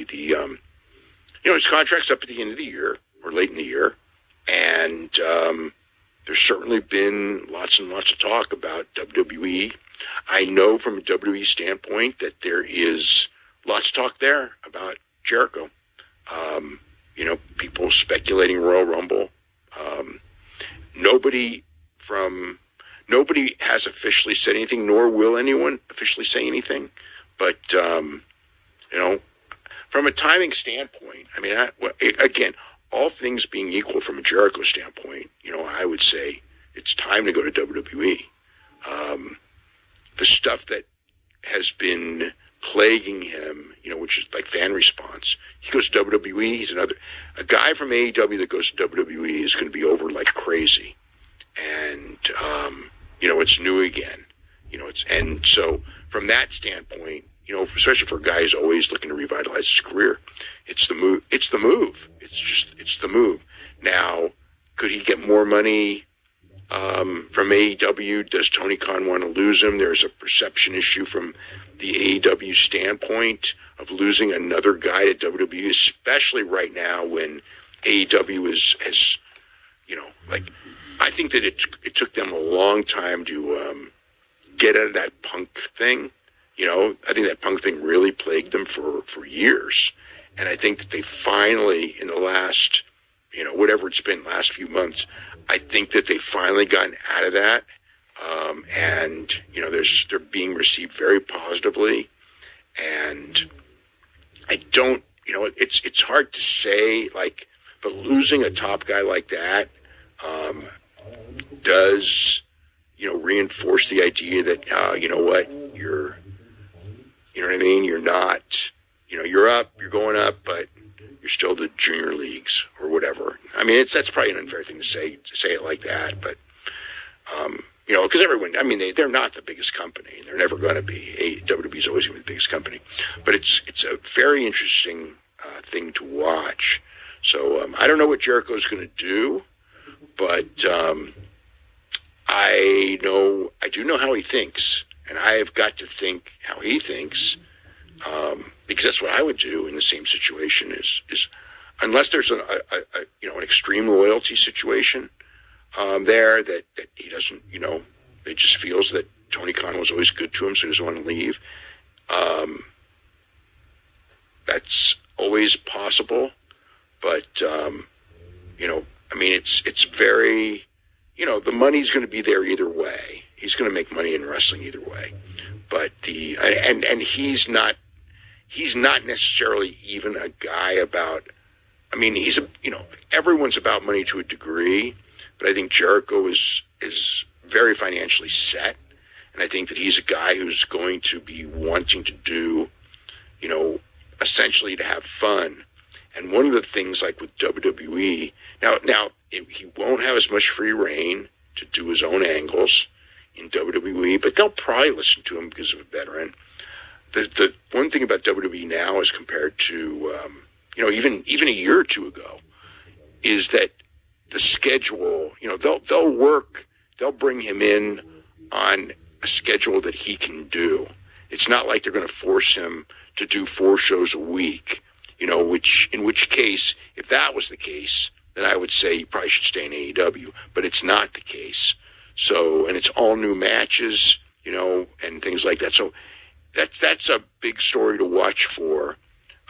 story. His contract's up at the end of the year or late in the year, and there's certainly been lots and lots of talk about WWE. I know from a WWE standpoint that there is lots of talk there about Jericho. People speculating Royal Rumble. Nobody has officially said anything, nor will anyone officially say anything. But, from a timing standpoint, again, all things being equal from a Jericho standpoint, I would say it's time to go to WWE. The stuff that has been plaguing him, which is like fan response. He goes to WWE. He's a guy from AEW that goes to WWE is going to be over like crazy. And, it's new again, and so from that standpoint, especially for a guy who's always looking to revitalize his career, it's the move. It's the move. It's the move. Now, could he get more money from AEW? Does Tony Khan want to lose him? There's a perception issue from the AEW standpoint of losing another guy to WWE, especially right now when AEW has I think that it took them a long time to get out of that Punk thing. I think that Punk thing really plagued them for years. And I think that they finally, in the last, whatever it's been, last few months, I think that they finally gotten out of that. And they're being received very positively. And I don't, it's hard to say, but losing a top guy like that does, reinforce the idea that, you're not, you're going up, but you're still the junior leagues or whatever. That's probably an unfair thing to say it like that, but, because everyone, they're not the biggest company. They're never going to be. WWE is always going to be the biggest company, but it's a very interesting thing to watch. So I don't know what Jericho's going to do, but I do know how he thinks, and I have got to think how he thinks, because that's what I would do in the same situation. Is unless there's an extreme loyalty situation there that he doesn't, it just feels that Tony Khan was always good to him, so he doesn't want to leave. That's always possible, but it's very, the money's going to be there either way. He's going to make money in wrestling either way, but and he's not necessarily even a guy about. He's everyone's about money to a degree, but I think Jericho is very financially set, and I think that he's a guy who's going to be wanting to do, essentially to have fun. And one of the things, like with WWE, now he won't have as much free reign to do his own angles in WWE, but they'll probably listen to him because of a veteran. The one thing about WWE now, as compared to even a year or two ago, is that the schedule, they'll bring him in on a schedule that he can do. It's not like they're going to force him to do 4 shows a week, in which case, if that was the case, then I would say he probably should stay in AEW, but it's not the case. So, and it's all new matches, and things like that. So that's a big story to watch for,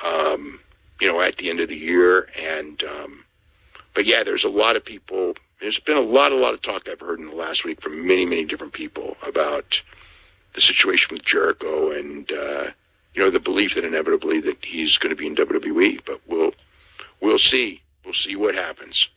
at the end of the year. And, but yeah, there's a lot of people, there's been a lot of talk I've heard in the last week from many, many different people about the situation with Jericho and, the belief that inevitably that he's going to be in WWE, but we'll see. We'll see what happens.